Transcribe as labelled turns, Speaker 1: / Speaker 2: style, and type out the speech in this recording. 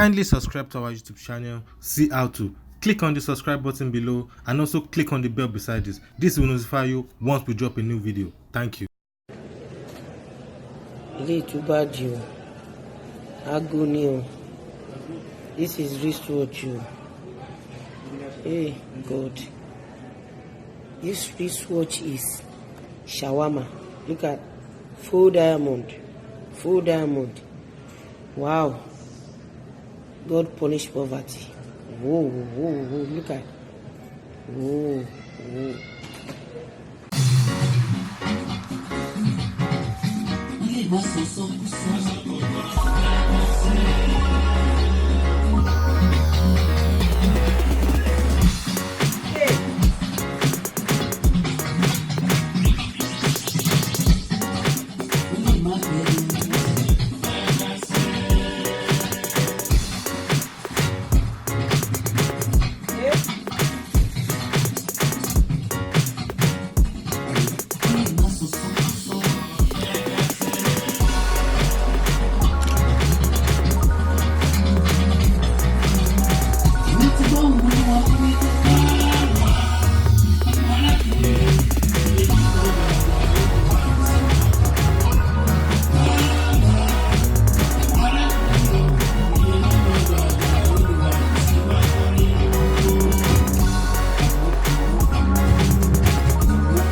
Speaker 1: Kindly subscribe to our YouTube channel. See how to. Click on the subscribe button below and also click on the bell beside this. This will notify you once we drop a new video. Thank you.
Speaker 2: This is wristwatch. Hey God, this wristwatch is shawarma. Look at full diamond. Wow. God punish poverty. Whoa, look at. Whoa.